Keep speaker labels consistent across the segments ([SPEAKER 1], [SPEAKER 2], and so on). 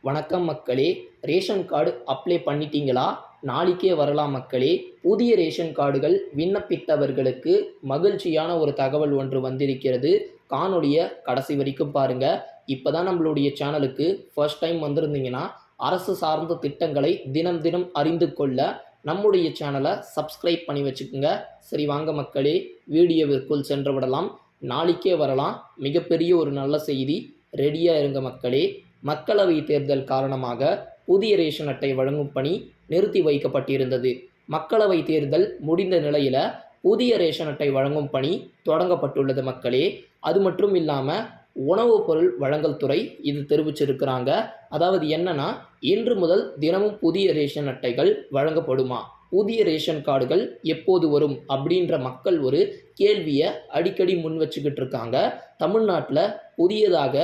[SPEAKER 1] வணக்கம் மக்களே. Ration card apply பண்ணிட்டீங்களா? நாளைக்கே வரலாம் மக்களே. புதிய ரேஷன் கார்டுகள் விண்ணப்பித்தவர்களுக்கு மகிழ்ச்சியான ஒரு தகவல் ஒன்று வந்திருக்கிறது. காணொளியை கடைசி வரைக்கும் பாருங்க. இப்போ தான் நம்மளுடைய சேனலுக்கு ஃபர்ஸ்ட் டைம் வந்திருந்தீங்கன்னா அரசு சார்ந்த திட்டங்களை தினம் தினம் அறிந்து கொள்ள நம்முடைய சேனலை சப்ஸ்கிரைப் பண்ணி வச்சுக்கோங்க. சரி வாங்க மக்களே, வீடியோவிற்குள் சென்று விடலாம். நாளைக்கே வரலாம், மிகப்பெரிய ஒரு நல்ல செய்தி. ரெடியாக இருங்க மக்களே. மக்களவை தேர்தல் காரணமாக புதிய ரேஷன் அட்டை வழங்கும் பணி நிறுத்தி வைக்கப்பட்டிருந்தது. மக்களவை தேர்தல் முடிந்த நிலையில் புதிய ரேஷன் அட்டை வழங்கும் பணி தொடங்கப்பட்டுள்ளது மக்களே. அது மட்டும் இல்லாமல் உணவுப் பொருள் வழங்கல் துறை இது தெரிவிச்சிருக்கிறாங்க. அதாவது என்னன்னா, இன்று முதல் தினமும் புதிய ரேஷன் அட்டைகள் வழங்கப்படுமா, புதிய ரேஷன் கார்டுகள் எப்போது வரும் அப்படின்ற மக்கள் ஒரு கேள்வியை அடிக்கடி முன் வச்சுக்கிட்டு இருக்காங்க. தமிழ்நாட்டில் புதியதாக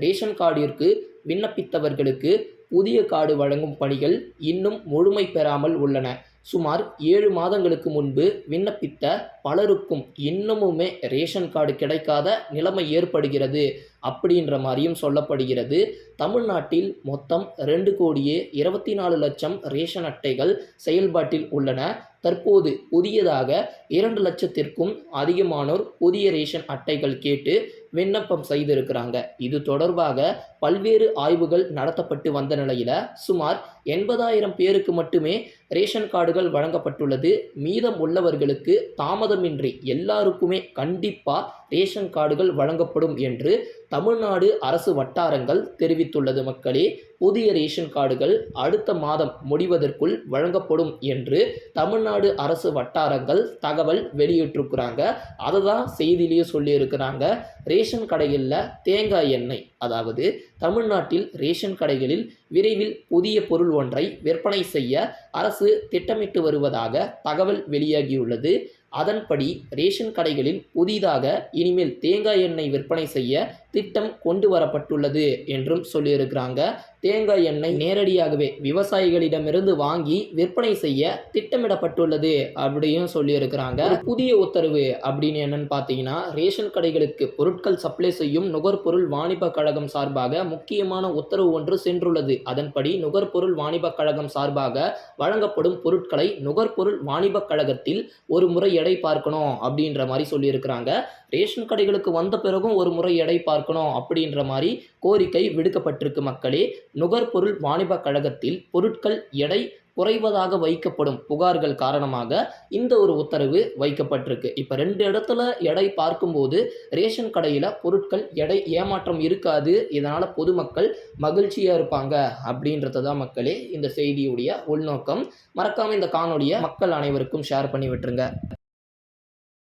[SPEAKER 1] ரேஷன் கார்டிற்கு விண்ணப்பித்தவர்களுக்கு புதிய கார்டு வழங்கும் பணிகள் இன்னும் முழுமை பெறாமல் உள்ளன. சுமார் 7 மாதங்களுக்கு முன்பு விண்ணப்பித்த பலருக்கும் இன்னமுமே ரேஷன் கார்டு கிடைக்காத நிலைமை ஏற்படுகிறது அப்படின்ற மாதிரியும் சொல்லப்படுகிறது. தமிழ்நாட்டில் மொத்தம் 2,24,00,000 ரேஷன் அட்டைகள் செயல்பாட்டில் உள்ளன. தற்போது புதியதாக 2 லட்சத்திற்கும் அதிகமானோர் புதிய ரேஷன் அட்டைகள் கேட்டு விண்ணப்பம் செய்திருக்கிறாங்க. இது தொடர்பாக பல்வேறு ஆய்வுகள் நடத்தப்பட்டு வந்த நிலையில் சுமார் 80,000 பேருக்கு மட்டுமே ரேஷன் கார்டுகள் வழங்கப்பட்டுள்ளது. மீதம் உள்ளவர்களுக்கு தாமதமின்றி எல்லாருக்குமே கண்டிப்பாக ரேஷன் கார்டுகள் வழங்கப்படும் என்று தமிழ்நாடு அரசு வட்டாரங்கள் தெரிவித்துள்ளது மக்களே. புதிய ரேஷன் கார்டுகள் அடுத்த மாதம் முடிவதற்குள் வழங்கப்படும் என்று தமிழ்நாடு அரசு வட்டாரங்கள் தகவல் வெளியிட்டிருக்கிறாங்க. அதை தான் செய்தியிலேயே சொல்லியிருக்கிறாங்க. ரேஷன் கடைகளில் தேங்காய் எண்ணெய், அதாவது தமிழ்நாட்டில் ரேஷன் கடைகளில் விரைவில் புதிய பொருள் ஒன்றை விற்பனை செய்ய அரசு திட்டமிட்டு வருவதாக தகவல் வெளியாகியுள்ளது. அதன்படி ரேஷன் கடைகளில் புதிதாக இனிமேல் தேங்காய் எண்ணெய் விற்பனை செய்ய திட்டம் கொண்டு வரப்பட்டுள்ளது என்றும் சொல்லியிருக்கிறாங்க. தேங்காய் எண்ணெய் நேரடியாகவே விவசாயிகளிடமிருந்து வாங்கி விற்பனை செய்ய திட்டமிடப்பட்டுள்ளது அப்படின்னு சொல்லியிருக்கிறாங்க. புதிய உத்தரவு அப்படின்னு என்னன்னு பார்த்தீங்கன்னா, ரேஷன் கடைகளுக்கு பொருட்கள் சப்ளை செய்யும் நுகர்பொருள் வாணிப கழகம் சார்பாக முக்கியமான உத்தரவு ஒன்று சென்றுள்ளது. அதன்படி நுகர்பொருள் வாணிப கழகம் சார்பாக வழங்கப்படும் பொருட்களை நுகர்பொருள் வாணிப கழகத்தில் ஒரு முறை எடை பார்க்கணும் அப்படின்ற மாதிரி சொல்லியிருக்கிறாங்க. ரேஷன் கடைகளுக்கு வந்த பிறகும் ஒரு முறை எடை பார்க்கணும் அப்படின்ற மாதிரி கோரிக்கை விடுக்கப்பட்டிருக்கு மக்களே. நுகர்பொருள் வாணிப கழகத்தில் பொருட்கள் எடை குறைவதாக வைக்கப்படும் புகார்கள் காரணமாக இந்த ஒரு உத்தரவு வைக்கப்பட்டிருக்கு. இப்போ 2 இடத்துல எடை பார்க்கும்போது ரேஷன் கடையில் பொருட்கள் எடை ஏமாற்றம் இருக்காது. இதனால் பொதுமக்கள் மகிழ்ச்சியாக இருப்பாங்க அப்படின்றது தான் மக்களே இந்த செய்தியுடைய உள்நோக்கம். மறக்காமல் இந்த காணொலியை மக்கள் அனைவருக்கும் ஷேர் பண்ணி விட்டுருங்க.